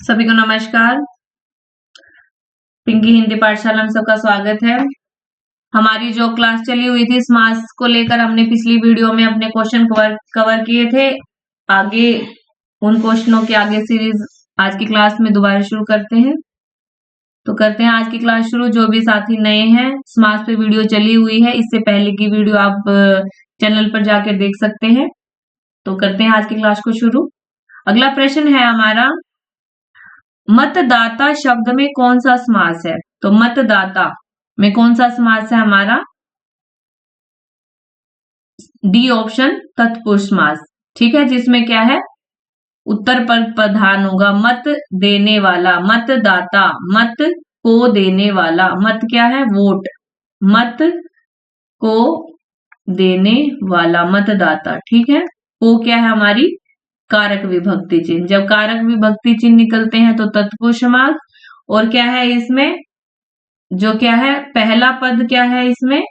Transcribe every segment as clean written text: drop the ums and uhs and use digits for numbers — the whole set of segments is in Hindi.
सभी को नमस्कार। पिंकी हिंदी पाठशाला में सबका स्वागत है। हमारी जो क्लास चली हुई थी समास को लेकर, हमने पिछली वीडियो में अपने क्वेश्चन कवर किए थे। आगे उन क्वेश्चनों के आगे सीरीज आज की क्लास में दोबारा शुरू करते हैं। तो करते हैं आज की क्लास शुरू। जो भी साथी नए हैं, समास पे वीडियो चली हुई है, इससे पहले की वीडियो आप चैनल पर जाकर देख सकते हैं। तो करते हैं आज की क्लास को शुरू। अगला प्रश्न है हमारा, मतदाता शब्द में कौन सा समास है? तो मतदाता में कौन सा समास है हमारा? डी ऑप्शन, तत्पुरुष समास। ठीक है, जिसमें क्या है, उत्तर पद प्रधान होगा। मत देने वाला, मतदाता, मत को देने वाला। मत क्या है? वोट। मत को देने वाला मतदाता। ठीक है, को क्या है हमारी? कारक विभक्ति चिन्ह। जब कारक विभक्ति चिन्ह निकलते हैं तो तत्पुरुष समास। और क्या है इसमें, जो क्या है, पहला पद क्या है इसमें,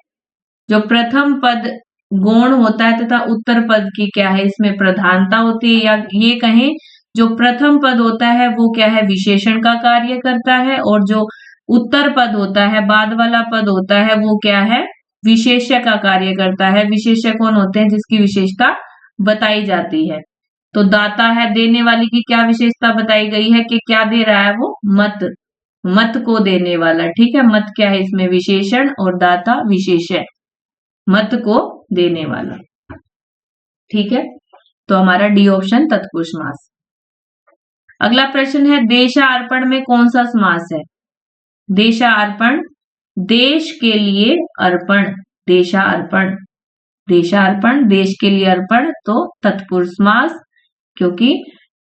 जो प्रथम पद गौण होता है तथा उत्तर पद की क्या है इसमें प्रधानता होती है, या ये कहें जो प्रथम पद होता है वो क्या है, विशेषण का कार्य करता है। और जो उत्तर पद होता है, बाद वाला पद होता है, वो क्या है, विशेष्य का कार्य करता है। विशेष्य कौन होते हैं? जिसकी विशेषता बताई जाती है। तो दाता है, देने वाली की क्या विशेषता बताई गई है कि क्या दे रहा है वो? मत। मत को देने वाला। ठीक है, मत क्या है इसमें? विशेषण, और दाता विशेषण। मत को देने वाला। ठीक है, तो हमारा डी ऑप्शन तत्पुरुष समास। अगला प्रश्न है, देशार्पण में कौन सा समास है? देशार्पण, देश के लिए अर्पण। देशार्पण, देशार्पण, देश के लिए अर्पण, तो तत्पुरुष समास। क्योंकि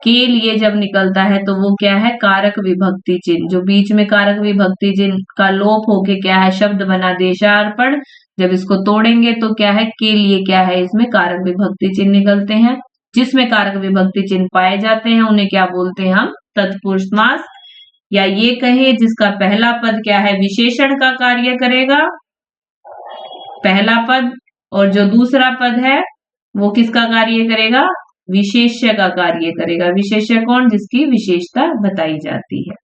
के लिए जब निकलता है तो वो क्या है, कारक विभक्ति चिन्ह। जो बीच में कारक विभक्ति चिन्ह का लोप होके क्या है, शब्द बना देशार्पण। जब इसको तोड़ेंगे तो क्या है, के लिए क्या है इसमें कारक विभक्ति चिन्ह निकलते हैं। जिसमें कारक विभक्ति चिन्ह पाए जाते हैं उन्हें क्या बोलते हैं हम? तत्पुरुष समास। या ये कहें जिसका पहला पद क्या है, विशेषण का कार्य करेगा, पहला पद, और जो दूसरा पद है वो किसका कार्य करेगा? विशेष्य का कार्य करेगा। विशेष्य कौन? जिसकी विशेषता बताई जाती है।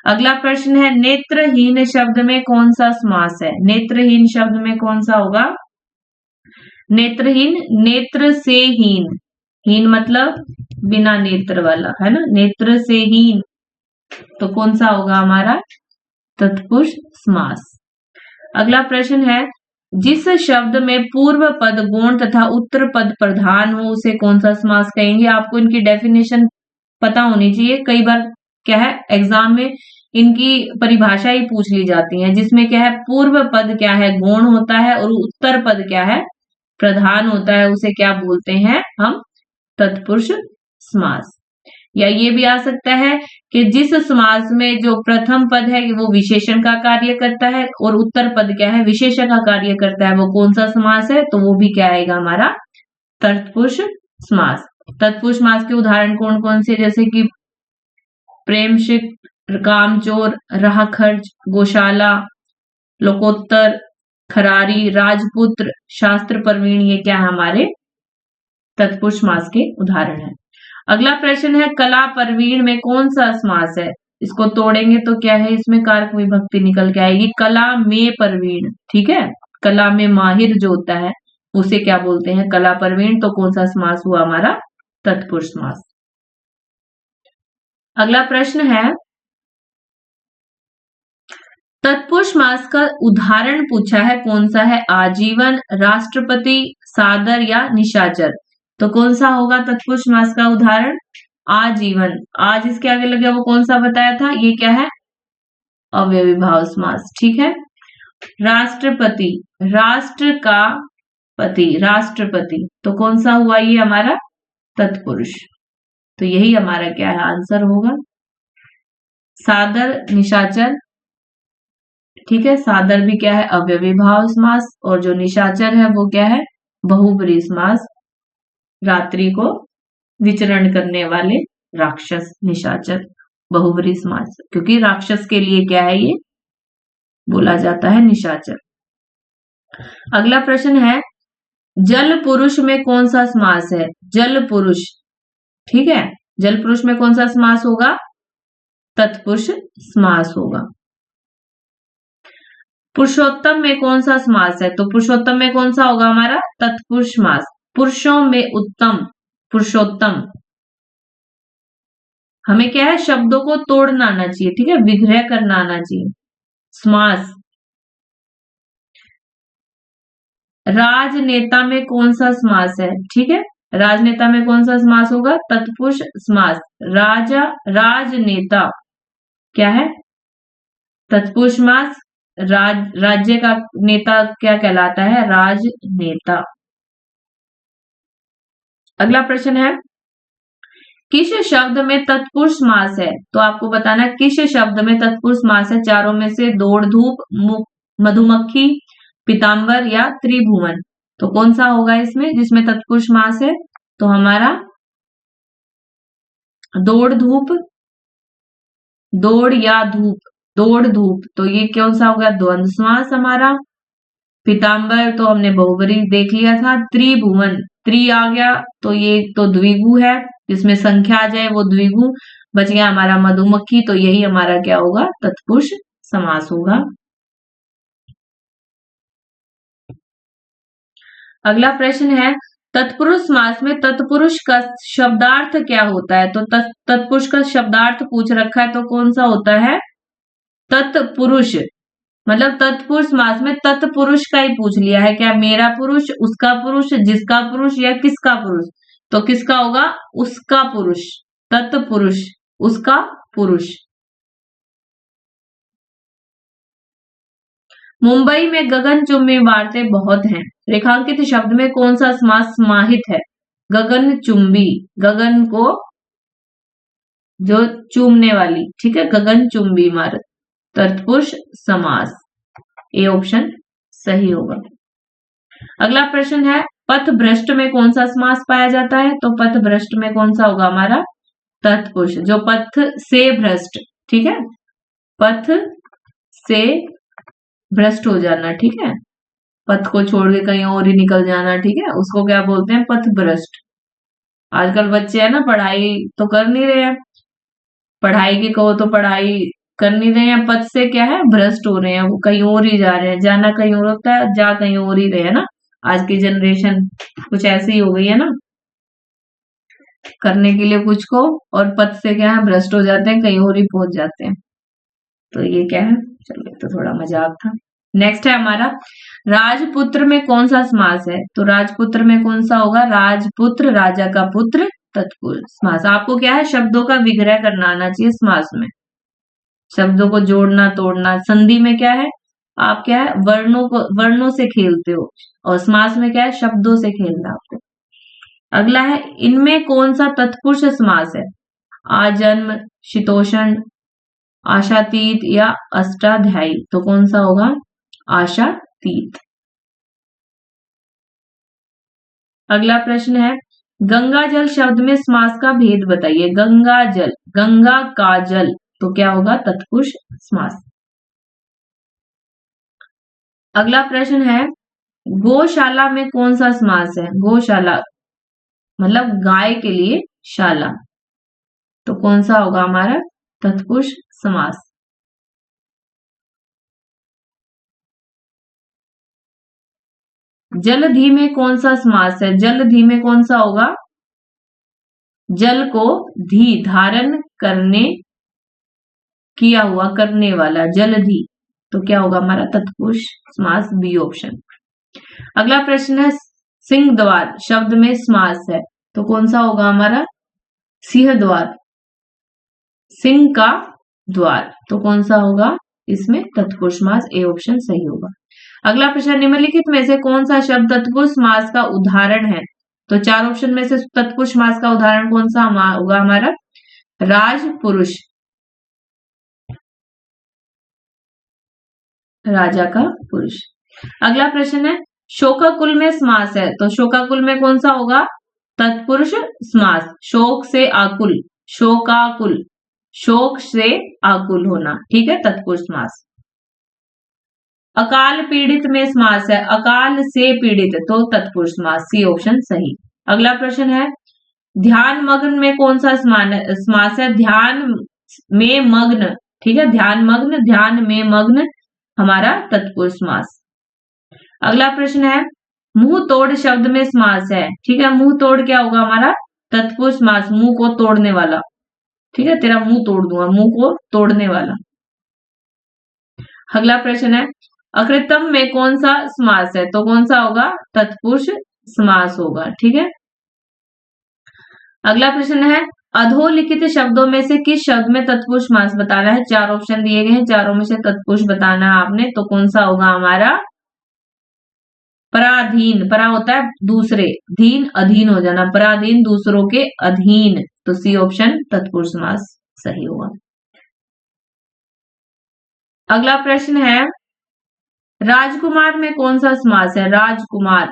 अगला प्रश्न है, नेत्रहीन शब्द में कौन सा समास है? नेत्रहीन शब्द में कौन सा होगा? नेत्रहीन, नेत्र से हीन। हीन मतलब बिना नेत्र वाला, है ना, नेत्र से हीन। तो कौन सा होगा हमारा? तत्पुरुष समास। अगला प्रश्न है, जिस शब्द में पूर्व पद गौण तथा उत्तर पद प्रधान हो उसे कौन सा समास कहेंगे? आपको इनकी डेफिनेशन पता होनी चाहिए। कई बार क्या है, एग्जाम में इनकी परिभाषा ही पूछ ली जाती है। जिसमें क्या है, पूर्व पद क्या है, गौण होता है, और उत्तर पद क्या है, प्रधान होता है, उसे क्या बोलते हैं हम? तत्पुरुष समास। या ये भी आ सकता है कि जिस समास में जो प्रथम पद है वो विशेषण का कार्य करता है और उत्तर पद क्या है, विशेषण का कार्य करता है, वो कौन सा समास है? तो वो भी क्या आएगा हमारा? तत्पुरुष समास। तत्पुरुष समास के उदाहरण कौन कौन से? जैसे कि प्रेमशिक, कामचोर, राह खर्च, गौशाला, लोकोत्तर, खरारी, राजपुत्र, शास्त्र प्रवीण, ये क्या है हमारे तत्पुरुष समास के उदाहरण है। अगला प्रश्न है, कला प्रवीण में कौन सा समास है? इसको तोड़ेंगे तो क्या है, इसमें कारक विभक्ति निकल के आएगी, कला में प्रवीण। ठीक है, कला में माहिर जो होता है उसे क्या बोलते हैं? कला प्रवीण। तो कौन सा समास हुआ हमारा? तत्पुरुष समास। अगला प्रश्न है, तत्पुरुष समास का उदाहरण पूछा है, कौन सा है? आजीवन, राष्ट्रपति, सादर, या निशाचर। तो कौन सा होगा तत्पुरुष समास का उदाहरण? आजीवन। आज इसके आगे लगे वो कौन सा बताया था? ये क्या है? अव्ययीभाव समास। ठीक है, राष्ट्रपति, राष्ट्र का पति, राष्ट्रपति, तो कौन सा हुआ ये हमारा? तत्पुरुष। तो यही हमारा क्या है, आंसर होगा। सादर, निशाचर। ठीक है, सादर भी क्या है? अव्ययीभाव समास। और जो निशाचर है वो क्या है? बहुब्रीहि समास। रात्रि को विचरण करने वाले राक्षस, निशाचर, बहुब्रीहि समास। क्योंकि राक्षस के लिए क्या है, ये बोला जाता है निशाचर। अगला प्रश्न है, जल पुरुष में कौन सा समास है? जल पुरुष। ठीक है, जल पुरुष में कौन सा समास होगा? तत्पुरुष समास होगा। पुरुषोत्तम में कौन सा समास है? तो पुरुषोत्तम में कौन सा होगा हमारा? तत्पुरुष समास। पुरुषों में उत्तम, पुरुषोत्तम। हमें क्या है, शब्दों को तोड़ना आना चाहिए, ठीक है, विग्रह करना आना चाहिए। समास। राजनेता में कौन सा समास है? ठीक है, राजनेता में कौन सा समास होगा? तत्पुरुष समास। राजा, राजनेता क्या है? तत्पुरुष समास। राज्य का नेता क्या कहलाता है? राजनेता। अगला प्रश्न है, किस शब्द में तत्पुरुष समास है? तो आपको बताना किस शब्द में तत्पुरुष समास है। चारों में से दौड़ धूप, मधुमक्खी, पीताम्बर या त्रिभुवन। तो कौन सा होगा इसमें जिसमें तत्पुरुष समास है? तो हमारा दौड़ धूप, दौड़ या धूप, दौड़ धूप। तो ये कौन सा होगा? द्वंद्व समास हमारा। पीताम्बर तो हमने बहुब्रीहि देख लिया था। त्रिभुवन, त्रि आ गया तो ये तो द्विगु है, जिसमें संख्या आ जाए वो द्विगु। बच गया हमारा मधुमक्खी, तो यही हमारा क्या होगा? तत्पुरुष समास होगा। अगला प्रश्न है, तत्पुरुष समास में तत्पुरुष का शब्दार्थ क्या होता है? तो तत्पुरुष का शब्दार्थ पूछ रखा है, तो कौन सा होता है? तत्पुरुष। मतलब तत्पुरुष समास में तत्पुरुष का ही पूछ लिया है, क्या मेरा पुरुष, उसका पुरुष, जिसका पुरुष या किसका पुरुष? तो किसका होगा? उसका पुरुष। तत्पुरुष, उसका पुरुष। मुंबई में गगनचुंबी इमारतें बहुत हैं। रेखांकित शब्द में कौन सा समास समाहित है? गगनचुंबी, गगन को जो चूमने वाली, ठीक है, गगनचुंबी इमारत। तत्पुरुष समास, ए ऑप्शन सही होगा। अगला प्रश्न है, पथ भ्रष्ट में कौन सा समास पाया जाता है? तो पथ भ्रष्ट में कौन सा होगा हमारा? तत्पुरुष। जो पथ से भ्रष्ट, ठीक है, पथ से भ्रष्ट हो जाना, ठीक है, पथ को छोड़ के कहीं और ही निकल जाना, ठीक है, उसको क्या बोलते हैं? पथ भ्रष्ट। आजकल बच्चे है ना, पढ़ाई तो कर नहीं रहे हैं, पढ़ाई की कहो तो पढ़ाई कर नहीं रहे हैं, पथ से क्या है? भ्रष्ट हो रहे हैं, वो कहीं और ही जा रहे हैं। जाना कहीं और होता है, जा कहीं और ही रहे हैं ना। आज की जनरेशन कुछ ऐसी ही हो गई है ना, करने के लिए कुछ को, और पथ से क्या है? भ्रष्ट हो जाते हैं, कहीं और ही पहुंच जाते हैं। तो ये क्या है? चलो, तो थोड़ा मजाक था। नेक्स्ट है हमारा, राजपुत्र में कौन सा समास है? तो राजपुत्र में कौन सा होगा? राजपुत्र, राजा का पुत्र, तत्पुरुष समास। आपको क्या है? शब्दों का विग्रह करना आना चाहिए समास में, शब्दों को जोड़ना तोड़ना। संधि में क्या है? आप क्या है? वर्णों से खेलते हो, और समास में क्या है? शब्दों से खेलना आपको। अगला है, इनमें कौन सा तत्पुरुष समास है? आजन्म, शीतोषण, आशातीत या अष्टाध्यायी। तो कौन सा होगा? आशातीत। अगला प्रश्न है, गंगा जल शब्द में समास का भेद बताइए। गंगा जल, गंगा का जल, तो क्या होगा? तत्पुरुष समास। अगला प्रश्न है, गौशाला में कौन सा समास है? गौशाला मतलब गाय के लिए शाला, तो कौन सा होगा हमारा? तत्पुरुष समास। जलधि में कौन सा समास है? जलधि में कौन सा होगा? जल को धी, धारण करने, किया हुआ, करने वाला, जलधि, तो क्या होगा हमारा? तत्पुरुष समास, बी ऑप्शन। अगला प्रश्न है, सिंह द्वार शब्द में समास है, तो कौन सा होगा हमारा? सिंह द्वार, सिंह का द्वार, तो कौन सा होगा इसमें? तत्पुरुष समास, ए ऑप्शन सही होगा। अगला प्रश्न, निम्नलिखित में से कौन सा शब्द तत्पुरुष समास का उदाहरण है? तो चार ऑप्शन में से तत्पुरुष समास का उदाहरण कौन सा होगा हमारा? राजपुरुष, राजा का पुरुष। अगला प्रश्न है, शोकाकुल में समास है, तो शोकाकुल में कौन सा होगा? तत्पुरुष समास। शोक से आकुल, शोकाकुल, शोक से आकुल होना, ठीक है, तत्पुरुष समास। अकाल पीड़ित में समास है, अकाल से पीड़ित, तो तत्पुरुष समास, सी ऑप्शन सही। अगला प्रश्न है, ध्यान मग्न में कौन सा समास है? ध्यान में मग्न, ठीक है, ध्यान मग्न, ध्यान में मग्न हमारा तत्पुरुष समास। अगला प्रश्न है मुंह तोड़ शब्द में समास है, ठीक है, मुंह तोड़ क्या होगा हमारा तत्पुरुष समास, मुंह को तोड़ने वाला, ठीक है, तेरा मुंह तोड़ दूंगा, मुंह को तोड़ने वाला। अगला प्रश्न है अकृतम में कौन सा समास है, तो कौन सा होगा तत्पुरुष समास होगा, ठीक है। अगला प्रश्न है अधोलिखित शब्दों में से किस शब्द में तत्पुरुष समास बताना है, चार ऑप्शन दिए गए हैं, चारों में से तत्पुरुष बताना है आपने, तो कौन सा होगा हमारा पराधीन, परा होता है दूसरे, धीन अधीन हो जाना, पराधीन दूसरों के अधीन, तो सी ऑप्शन तत्पुरुष समास सही होगा। अगला प्रश्न है राजकुमार में कौन सा समास है, राजकुमार,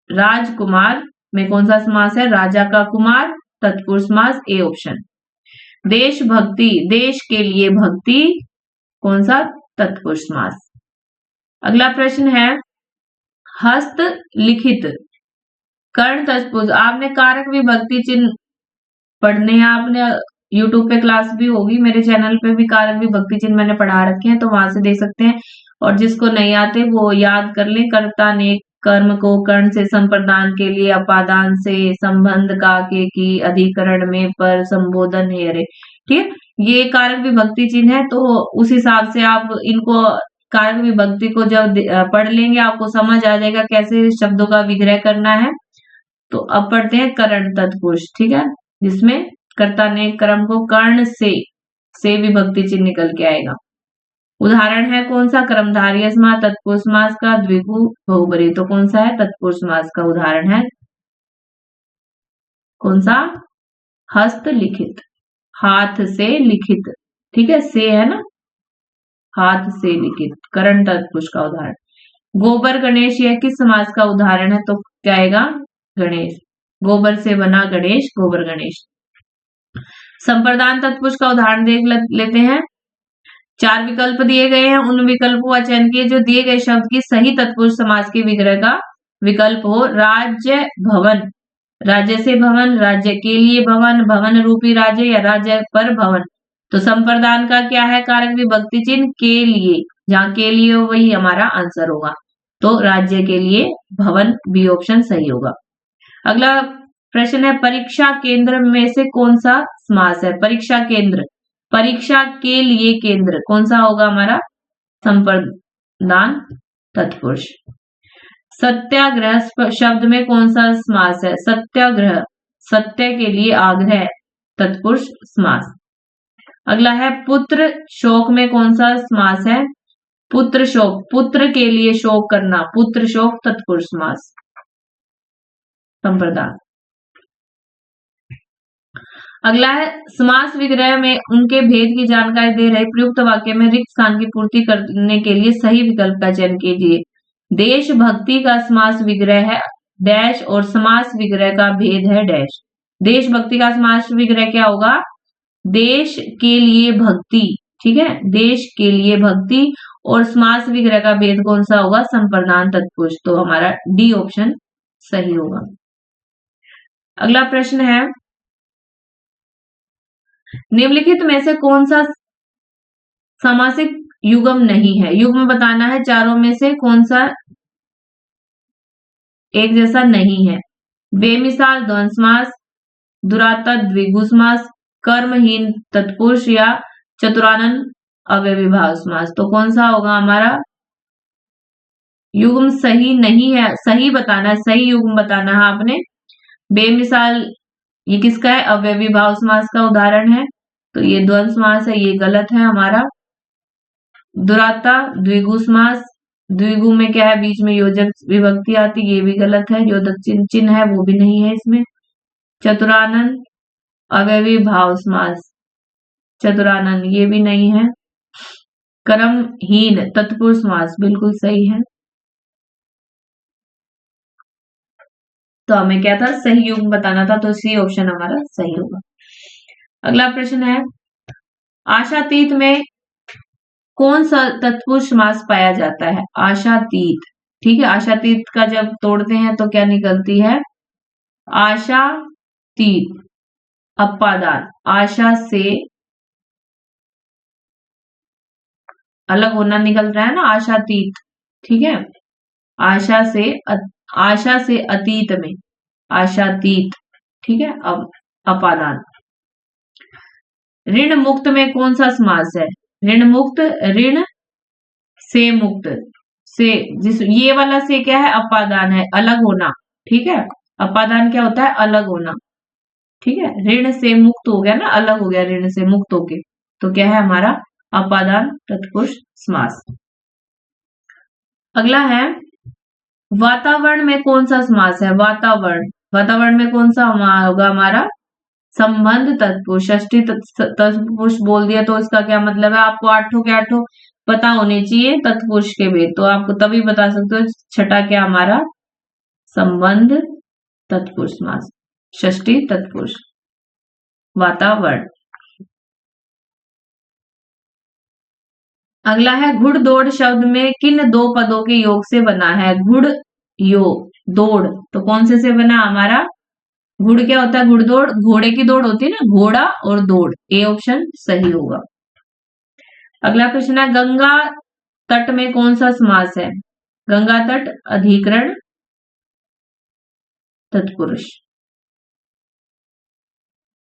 राजकुमार में कौन सा समास है, राजा का कुमार, तत्पुरुष समास ए ऑप्शन। देशभक्ति, देश के लिए भक्ति, कौन सा तत्पुरुष समास। अगला प्रश्न है हस्त लिखित कर्ण तत्पुरुष, आपने कारक विभक्ति चिन्ह पढ़ने हैं, आपने यूट्यूब पे क्लास भी होगी, मेरे चैनल पे भी कारक विभक्ति चिन्ह मैंने पढ़ा रखे हैं, तो वहां से देख सकते हैं, और जिसको नहीं आते वो याद कर ले। कर्ता ने कर्म को कर्ण से संप्रदान के लिए अपादान से संबंध का के की अधिकरण में पर संबोधन है, अरे ठीक है, ये कारक विभक्ति चिन्ह है, तो उस हिसाब से आप इनको कारक विभक्ति को जब पढ़ लेंगे आपको समझ आ जाएगा कैसे शब्दों का विग्रह करना है। तो अब पढ़ते हैं कर्ण तत्पुरुष, ठीक है, जिसमें कर्ता ने कर्म को कर्ण से विभक्ति चिन्ह निकल के आएगा। उदाहरण है कौन सा कर्मधारय समास, तत्पुरुष समास का, द्विगु बहुब्रीहि, तो कौन सा है तत्पुरुष समास का उदाहरण है कौन सा हस्तलिखित, हाथ से लिखित, ठीक है, से है ना, हाथ से लिखित, कर्ण तत्पुरुष का उदाहरण। गोबर गणेश यह किस समास का उदाहरण है, तो क्या आएगा गणेश, गोबर से बना गणेश, गोबर गणेश। संप्रदान तत्पुरुष का उदाहरण देख लेते हैं, चार विकल्प दिए गए हैं, उन विकल्पों का चयन किए जो दिए गए शब्द की सही तत्पुरुष समास के विग्रह का विकल्प हो। राज्य भवन, राज्य से भवन, राज्य के लिए भवन, भवन रूपी राज्य या राज्य पर भवन, तो संप्रदान का क्या है कारक विभक्ति चिन्ह के लिए, जहां के लिए हो वही हमारा आंसर होगा, तो राज्य के लिए भवन बी ऑप्शन सही होगा। अगला प्रश्न है परीक्षा केंद्र में से कौन सा समास है, परीक्षा केंद्र, परीक्षा के लिए केंद्र, कौन सा होगा हमारा संप्रदान तत्पुरुष। सत्याग्रह शब्द में कौन सा समास है, सत्याग्रह, सत्य के लिए आग्रह, तत्पुरुष समास। अगला है पुत्र शोक में कौन सा समास है, पुत्र शोक, पुत्र के लिए शोक करना, पुत्र शोक, तत्पुरुष समास संप्रदान। अगला है समास विग्रह में उनके भेद की जानकारी दे रहे प्रयुक्त वाक्य में रिक्त स्थान की पूर्ति करने के लिए सही विकल्प का चयन कीजिए। देशभक्ति का समास विग्रह है डैश और समास विग्रह का भेद है डैश। देशभक्ति का समास विग्रह क्या होगा, देश के लिए भक्ति, ठीक है, देश के लिए भक्ति, और समास विग्रह का भेद कौन सा होगा, संप्रदान तत्पुरुष, तो हमारा डी ऑप्शन सही होगा। अगला प्रश्न है निम्नलिखित में से कौन सा सामासिक युग्म नहीं है, युग्म बताना है, चारों में से कौन सा एक जैसा नहीं है। बेमिसाल द्वंद्व समास, दुराता द्विगु समास, कर्महीन तत्पुरुष या चतुरानन अव्ययीभाव समास, तो कौन सा होगा हमारा युग्म सही नहीं है, सही बताना है, सही युग्म बताना है आपने। बेमिसाल ये किसका है, अव्ययीभाव समास का उदाहरण है, तो ये द्वंद्व समास है, ये गलत है हमारा। दुराता द्विगु समास, द्विगु में क्या है, बीच में योजक विभक्ति आती, ये भी गलत है, योजक चिन्ह है वो भी नहीं है इसमें। चतुरानन अव्ययीभाव समास, चतुरानन ये भी नहीं है। कर्महीन तत्पुरुष समास बिल्कुल सही है, तो हमें क्या था, सही युग्म बताना था, तो सी ऑप्शन हमारा सही होगा। अगला प्रश्न है आशातीत में कौन सा तत्पुरुष समास पाया जाता है, आशातीत, ठीक है, आशातीत का जब तोड़ते हैं तो क्या निकलती है, आशातीत अपादान, आशा से अलग होना निकल रहा है ना, आशातीत। ठीक है, आशा से आशा से अतीत में, आशातीत। ठीक है, अब अपादान। ऋण मुक्त में कौन सा समास है? ऋण मुक्त, ऋण से मुक्त, से, जिस ये वाला से क्या है? अपादान है, अलग होना। ठीक है, अपादान क्या होता है? अलग होना। ठीक है, ऋण से मुक्त हो गया ना, अलग हो गया ऋण से मुक्त होके, तो क्या है हमारा? अपादान तत्पुरुष समास। अगला है वातावरण में कौन सा समास है? वातावरण, वातावरण में कौन सा होगा हमारा? संबंध तत्पुरुष। षष्ठी तत्पुरुष बोल दिया तो इसका क्या मतलब है? आपको आठों के आठों पता होने चाहिए तत्पुरुष के भेद, तो आपको तभी बता सकते हो। छठा क्या हमारा? संबंध तत्पुरुष समास, षष्ठी तत्पुरुष। वातावरण। अगला है घुड़दौड़ शब्द में किन दो पदों के योग से बना है? घुड़ योग, दौड़ तो कौन से बना हमारा? घुड़ क्या होता है? घुड़दौड़, घोड़े की दौड़ होती है ना, घोड़ा और दौड़। ए ऑप्शन सही होगा। अगला प्रश्न है गंगा तट में कौन सा समास है? गंगा तट अधिकरण तत्पुरुष।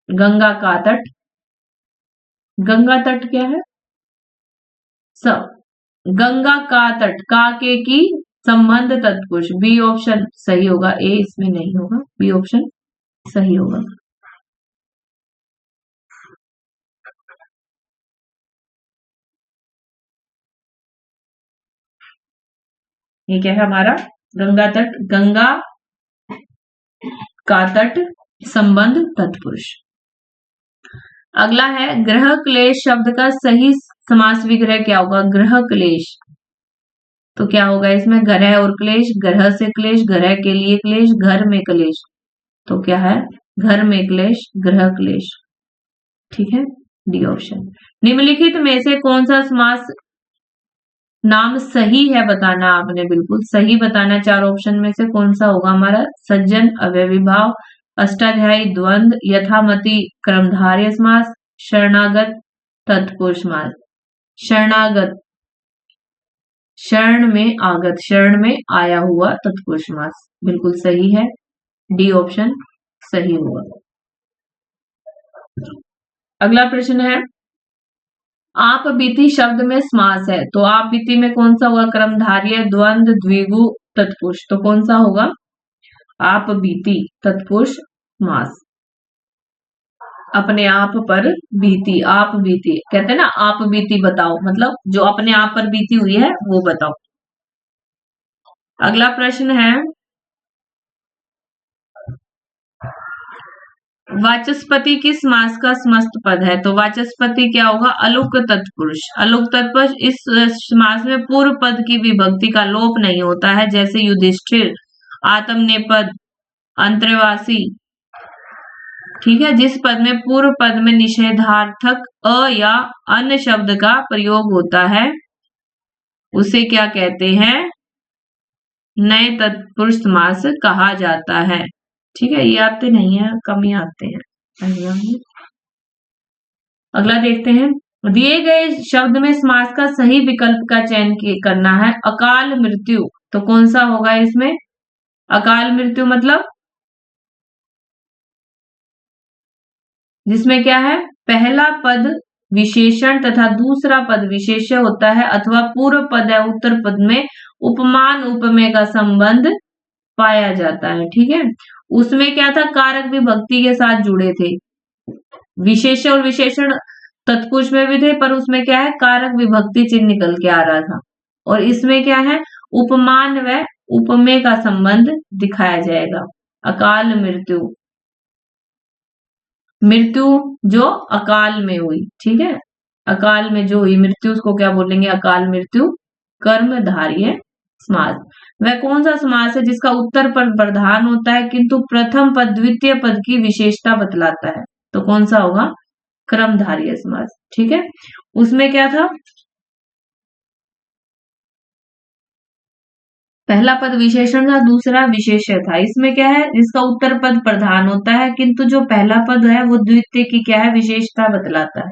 गंगा का तट, गंगा तट क्या है? सब, गंगा का तट, का के की संबंध तत्पुरुष। बी ऑप्शन सही होगा, ए इसमें नहीं होगा, बी ऑप्शन सही होगा। ये क्या है हमारा? गंगा तट, गंगा का तट संबंध तत्पुरुष। अगला है ग्रह क्लेश शब्द का सही समास विग्रह क्या होगा? ग्रह क्लेश तो क्या होगा इसमें? ग्रह और क्लेश, ग्रह से क्लेश, ग्रह के लिए क्लेश, घर में क्लेश, तो क्या है? घर में क्लेश, ग्रह क्लेश। ठीक है, डी ऑप्शन। निम्नलिखित में से कौन सा समास नाम सही है बताना, आपने बिल्कुल सही बताना। चार ऑप्शन में से कौन सा होगा हमारा? सज्जन, अव्ययीभाव, अष्टाध्यायी द्वंद्व, यथामति कर्मधारय समास, शरणागत तत्पुरुष समास। शरणागत, शरण में आगत, शरण में आया हुआ तत्पुरुष समास बिल्कुल सही है, डी ऑप्शन सही होगा। अगला प्रश्न है आप बीती शब्द में समास है, तो आप बीती में कौन सा होगा? कर्मधारय, द्वंद्व, द्विगु, तत्पुरुष, तो कौन सा होगा? आप बीती तत्पुरुष समास। अपने आप पर बीती, आप बीती कहते हैं ना, आप बीती बताओ, मतलब जो अपने आप पर बीती हुई है वो बताओ। अगला प्रश्न है वाचस्पति किस समास का समस्त पद है? तो वाचस्पति क्या होगा? अलुक तत्पुरुष। अलुक तत्पुरुष इस समास में पूर्व पद की विभक्ति का लोप नहीं होता है, जैसे युधिष्ठिर, आत्मनेपद, अंतर्वासी। ठीक है, जिस पद में पूर्व पद में निषेधार्थक अ या अन्य शब्द का प्रयोग होता है उसे क्या कहते हैं? नए तत्पुरुष समास कहा जाता है। ठीक है, ये आते नहीं है, कम ही आते हैं। अगला देखते हैं, दिए गए शब्द में समास का सही विकल्प का चयन करना है। अकाल मृत्यु, तो कौन सा होगा इसमें? अकाल मृत्यु मतलब जिसमें क्या है? पहला पद विशेषण तथा दूसरा पद विशेष्य होता है, अथवा पूर्व पद है उत्तर पद में उपमान उपमेय का संबंध पाया जाता है। ठीक है, उसमें क्या था? कारक विभक्ति के साथ जुड़े थे। विशेष्य और विशेषण तत्पुरुष में भी थे, पर उसमें क्या है? कारक विभक्ति चिन्ह निकल के आ रहा था। और इसमें क्या है? उपमान व उपमेय का संबंध दिखाया जाएगा। अकाल मृत्यु, मृत्यु जो अकाल में हुई। ठीक है, अकाल में जो हुई मृत्यु उसको क्या बोलेंगे? अकाल मृत्यु। कर्मधारय समास। वह कौन सा समास है जिसका उत्तर पद प्रधान होता है किंतु प्रथम पद द्वितीय पद की विशेषता बतलाता है? तो कौन सा होगा? क्रमधारय समास। ठीक है, उसमें क्या था? पहला पद विशेषण था, दूसरा विशेष्य था। इसमें क्या है? जिसका उत्तर पद प्रधान होता है किंतु जो पहला पद है वो द्वितीय की क्या है? विशेषता बतलाता है।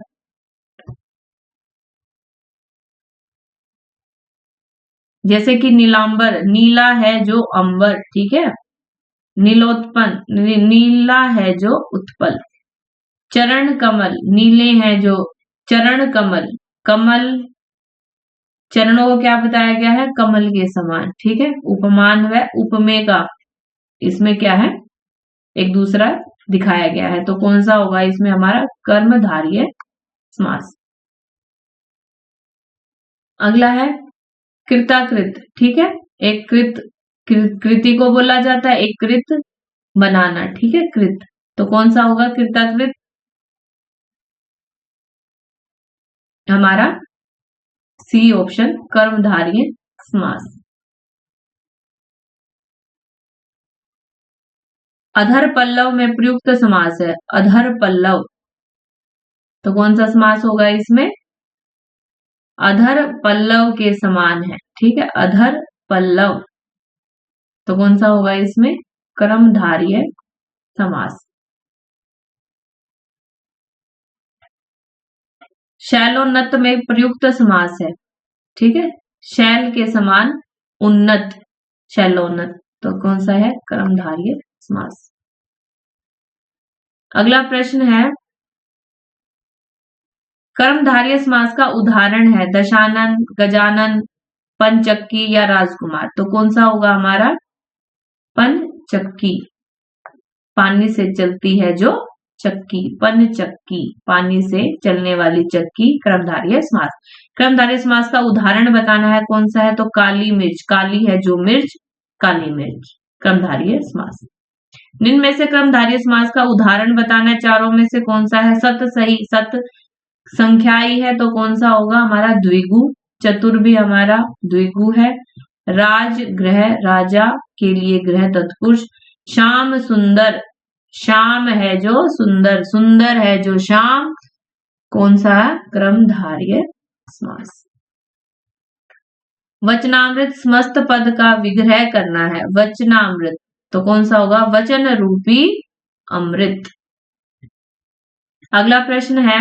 जैसे कि नीलांबर, नीला है जो अंबर, ठीक है। नीलोत्पल, नीला है जो उत्पल। चरण कमल, नीले हैं जो चरण कमल, कमल चरणों को क्या बताया गया है, कमल के समान, ठीक है। उपमान व उपमेय का इसमें क्या है, एक दूसरा दिखाया गया है, तो कौन सा होगा इसमें हमारा, कर्मधारय समास। अगला है कृताकृत, ठीक है। एक कृति को बोला जाता है, एक कृत बनाना, ठीक है, कृत। तो कौन सा होगा कृताकृत हमारा, सी ऑप्शन, कर्मधारय समास। अधर पल्लव में प्रयुक्त समास है, अधर पल्लव, तो कौन सा समास होगा इसमें, अधर पल्लव के समान है, ठीक है, अधर पल्लव, तो कौन सा होगा इसमें, कर्मधारय समास। शैलोन्नत में प्रयुक्त समास है, ठीक है, शैल के समान उन्नत, शैलोन्नत, तो कौन सा है, कर्मधारय समास। अगला प्रश्न है, कर्मधारय समास का उदाहरण है दशानन, गजानन, पंचक्की या राजकुमार, तो कौन सा होगा हमारा, पंचक्की, पानी से चलती है जो चक्की, पंचक्की, पानी से चलने वाली चक्की, कर्मधारय समास। कर्मधारय समास का उदाहरण बताना है, कौन सा है, तो काली मिर्च, काली है जो मिर्च, काली मिर्च, कर्मधारय समास। निम्न में से कर्मधारय समास का उदाहरण बताना है, चारों में से कौन सा है, सत सही, सत संख्याई है, तो कौन सा होगा हमारा, द्विगु। चतुर भी हमारा द्विगु है। राज ग्रह, राजा के लिए ग्रह तत्पुरुष। श्याम सुंदर, श्याम है जो सुंदर, सुंदर है जो श्याम, कौन सा, कर्मधारय समास। वचनामृत समस्त पद का विग्रह करना है, वचनामृत, तो कौन सा होगा, वचन रूपी अमृत। अगला प्रश्न है,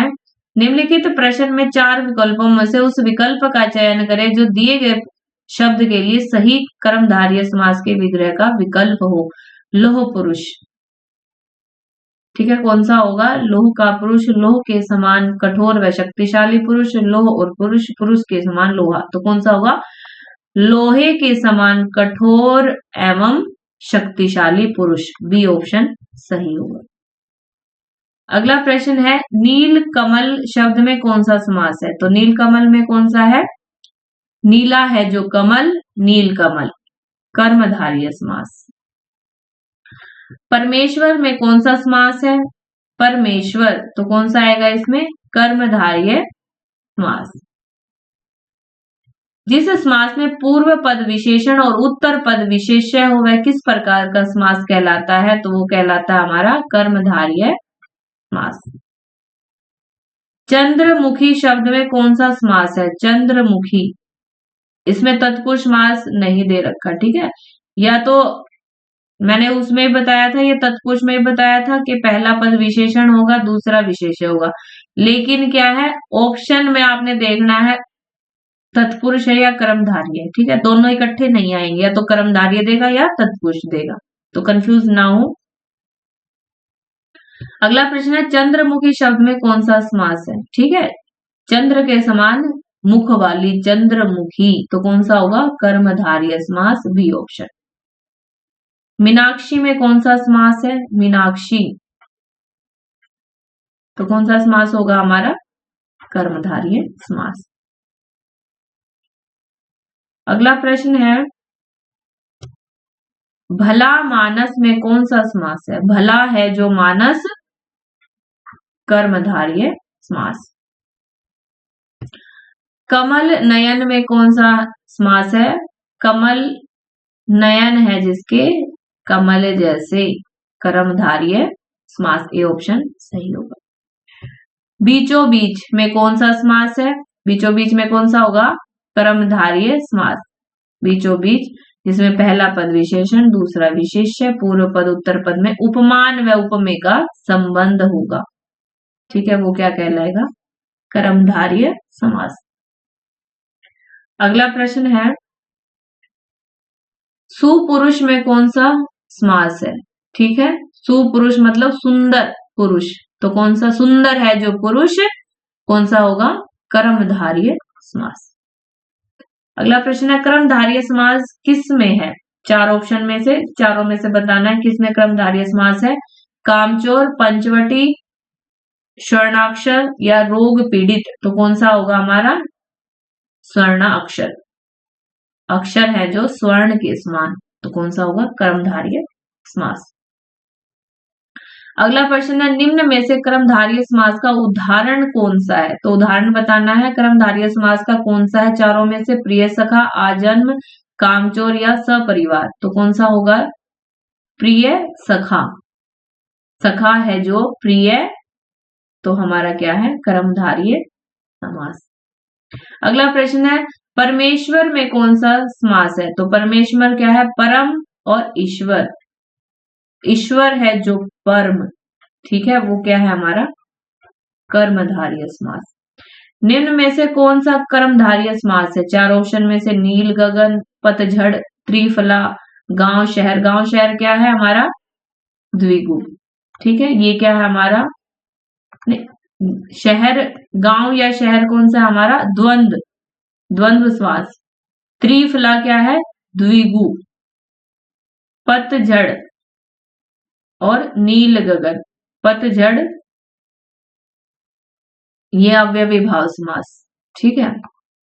निम्नलिखित प्रश्न में 4 विकल्पों में से उस विकल्प का चयन करें जो दिए गए शब्द के लिए सही कर्मधारय समास के विग्रह का विकल्प हो। लोह पुरुष, ठीक है, कौन सा होगा, लोह का पुरुष, लोह के समान कठोर व शक्तिशाली पुरुष, लोह और पुरुष, पुरुष के समान लोहा, तो कौन सा होगा, लोहे के समान कठोर एवं शक्तिशाली पुरुष, बी ऑप्शन सही होगा। अगला प्रश्न है, नील कमल शब्द में कौन सा समास है, तो नील कमल में कौन सा है, नीला है जो कमल, नील कमल, कर्मधारय समास। परमेश्वर में कौन सा समास है, परमेश्वर, तो कौन सा आएगा इसमें, कर्मधारय समास। जिस समास में पूर्व पद विशेषण और उत्तर पद विशेष्य हो वह किस प्रकार का समास कहलाता है, तो वो कहलाता है हमारा कर्मधारय समास। चंद्रमुखी शब्द में कौन सा समास है, चंद्रमुखी, इसमें तत्पुरुष समास नहीं दे रखा, ठीक है। या तो मैंने उसमें बताया था, ये तत्पुरुष में बताया था कि पहला पद विशेषण होगा, दूसरा विशेष्य होगा, लेकिन क्या है, ऑप्शन में आपने देखना है तत्पुरुष है या कर्मधारय, ठीक है, दोनों इकट्ठे नहीं आएंगे, या तो कर्मधारय देगा या तत्पुरुष देगा, तो कंफ्यूज ना हो। अगला प्रश्न है, चंद्रमुखी शब्द में कौन सा समास है, ठीक है, चंद्र के समान मुख वाली चंद्रमुखी, तो कौन सा होगा, कर्मधारय समास, बी ऑप्शन। मीनाक्षी में कौन सा समास है, मीनाक्षी, तो कौन सा समास होगा हमारा, कर्मधारय समास। अगला प्रश्न है, भला मानस में कौन सा समास है, भला है जो मानस, कर्मधारय समास। कमल नयन में कौन सा समास है, कमल नयन है जिसके, कमल जैसे, कर्मधारय समास, ए ऑप्शन सही होगा। बीचों बीच में कौन सा समास है, बीचों बीच में कौन सा होगा, कर्मधारय समास, बीचों बीच, जिसमें पहला पद विशेषण, दूसरा विशेष्य, पूर्व पद उत्तर पद में उपमान व उपमेय का संबंध होगा, ठीक है, वो क्या कहलाएगा, कर्मधारय समास। अगला प्रश्न है, सुपुरुष में कौन सा समास है? ठीक है, सुपुरुष मतलब सुंदर पुरुष, तो कौन सा सुंदर है जो पुरुष, कौन सा होगा? कर्मधारय समास। अगला प्रश्न है कर्मधारय समास किस में है? चार ऑप्शन में से, चारों में से बताना है किस में कर्मधारय समास है। कामचोर, पंचवटी, स्वर्णाक्षर या रोग पीड़ित, तो कौन सा होगा हमारा? स्वर्णाक्षर, अक्षर है जो स्वर्ण के समान, तो कौन सा होगा? कर्मधारय समास। अगला प्रश्न है निम्न में से कर्मधारय समास का उदाहरण कौन सा है? तो उदाहरण बताना है कर्मधारय समास का कौन सा है चारों में से। प्रिय सखा, आजन्म, कामचोर या सपरिवार, तो कौन सा होगा? प्रिय सखा, सखा है जो प्रिय, तो हमारा क्या है? कर्मधारय समास। अगला प्रश्न है परमेश्वर में कौन सा समास है? तो परमेश्वर क्या है? परम और ईश्वर, ईश्वर है जो परम, ठीक है, वो क्या है हमारा? कर्मधारय समास। निम्न में से कौन सा कर्मधारय समास है? चार ऑप्शन में से नील गगन, पतझड़, त्रिफला, गांव शहर। गांव शहर क्या है हमारा? द्विगु, ठीक है, ये क्या है हमारा? शहर, गांव या शहर कौन सा हमारा? द्वंद्व, द्वंद्व समास। त्रिफला क्या है? द्विगु। पतझड़ और नील गगन, पतझड़ ये अव्ययी भाव समास, ठीक है,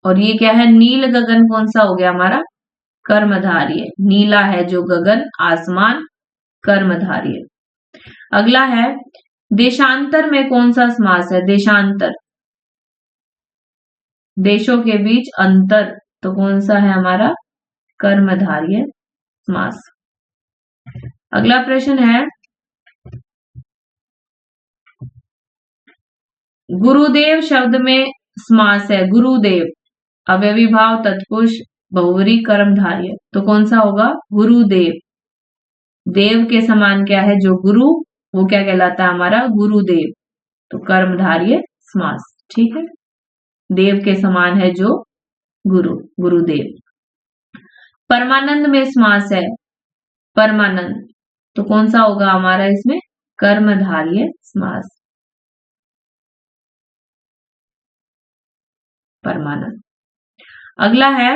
और ये क्या है? नील गगन कौन सा हो गया हमारा? कर्मधारय, नीला है जो गगन, आसमान, कर्मधारय। अगला है देशांतर में कौन सा समास है? देशांतर, देशों के बीच अंतर, तो कौन सा है हमारा? कर्मधारय समास। अगला प्रश्न है गुरुदेव शब्द में समास है। गुरुदेव अव्ययी भाव, तत्पुरुष, बहुव्रीहि, कर्मधारय, तो कौन सा होगा? गुरुदेव। देव के समान क्या है जो गुरु, वो क्या कहलाता है हमारा? गुरुदेव, तो कर्मधारय समास, ठीक है, देव के समान है जो गुरु, गुरुदेव। परमानंद में समास है, परमानंद, तो कौन सा होगा हमारा इसमें? कर्मधारय समास, परमानंद। अगला है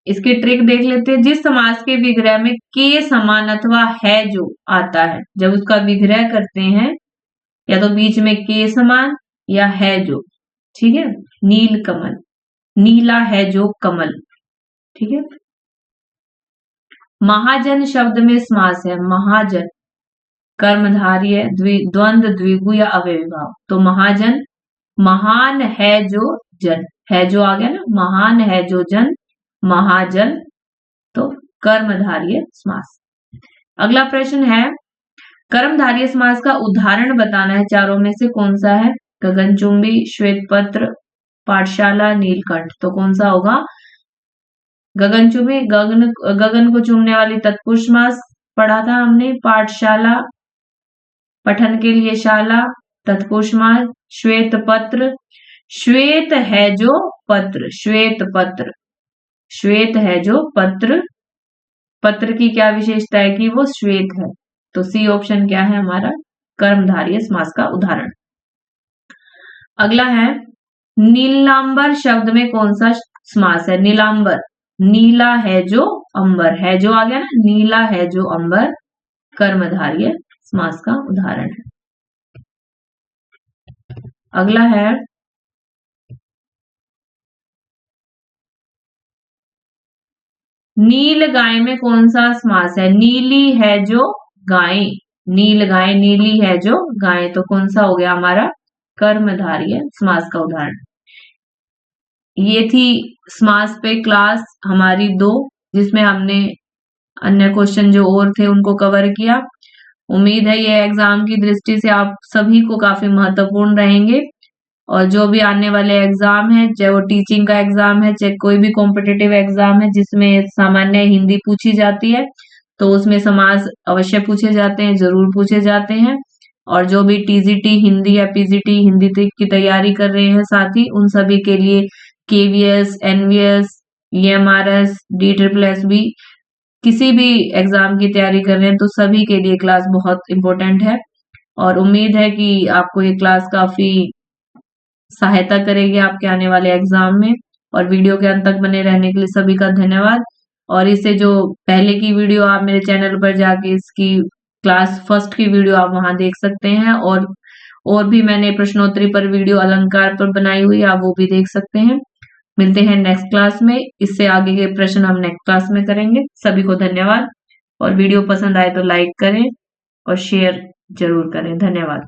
इसकी ट्रिक देख लेते हैं। जिस समास के विग्रह में के समान अथवा है जो आता है, जब उसका विग्रह करते हैं या तो बीच में के समान या है जो, ठीक है, नील कमल, नीला है जो कमल, ठीक है। महाजन शब्द में समास है, महाजन कर्मधारय, द्वंद्व, द्विगु या अव्ययी भाव, तो महाजन, महान है जो जन, है जो आ गया ना, महान है जो जन, महाजन, तो कर्मधारय समास। अगला प्रश्न है कर्मधारय समास का उदाहरण बताना है, चारों में से कौन सा है? गगनचुंबी, श्वेतपत्र, पाठशाला, नीलकंठ, तो कौन सा होगा? गगनचुंबी, गगन को चूमने वाली तत्पुरुष समास पढ़ा था हमने। पाठशाला, पठन के लिए शाला, तत्पुरुष समास। श्वेत पत्र, श्वेत है जो पत्र, श्वेत पत्र, श्वेत है जो पत्र, पत्र की क्या विशेषता है कि वो श्वेत है, तो सी ऑप्शन क्या है हमारा? कर्मधारय समास का उदाहरण। अगला है नीलांबर शब्द में कौन सा समास है? नीलांबर, नीला है जो अंबर, है जो आ गया ना, नीला है जो अंबर, कर्मधारय समास का उदाहरण है। अगला है नील गाय में कौन सा समास है? नीली है जो गाय, नील गाय, नीली है जो गाय, तो कौन सा हो गया हमारा? कर्मधारय समास का उदाहरण। ये थी समास पे क्लास हमारी 2, जिसमें हमने अन्य क्वेश्चन जो और थे उनको कवर किया। उम्मीद है ये एग्जाम की दृष्टि से आप सभी को काफी महत्वपूर्ण रहेंगे, और जो भी आने वाले एग्जाम है, चाहे वो टीचिंग का एग्जाम है, चाहे कोई भी कॉम्पिटिटिव एग्जाम है जिसमें सामान्य हिंदी पूछी जाती है, तो उसमें समास अवश्य पूछे जाते हैं, जरूर पूछे जाते हैं। और जो भी टीजीटी हिंदी या पीजीटी हिंदी की तैयारी कर रहे हैं साथी, उन सभी के लिए KVS, NVS, EMRS, DSSS, किसी भी एग्जाम की तैयारी कर रहे हैं तो सभी के लिए क्लास बहुत इंपॉर्टेंट है। और उम्मीद है कि आपको ये क्लास काफी सहायता करेगी आपके आने वाले एग्जाम में। और वीडियो के अंत तक बने रहने के लिए सभी का धन्यवाद। और इससे जो पहले की वीडियो आप मेरे चैनल पर जाके इसकी क्लास फर्स्ट की वीडियो आप वहां देख सकते हैं। और भी मैंने प्रश्नोत्तरी पर वीडियो, अलंकार पर बनाई हुई, आप वो भी देख सकते हैं। मिलते हैं नेक्स्ट क्लास में। इससे आगे के प्रश्न हम नेक्स्ट क्लास में करेंगे। सभी को धन्यवाद। और वीडियो पसंद आए तो लाइक करें और शेयर जरूर करें। धन्यवाद।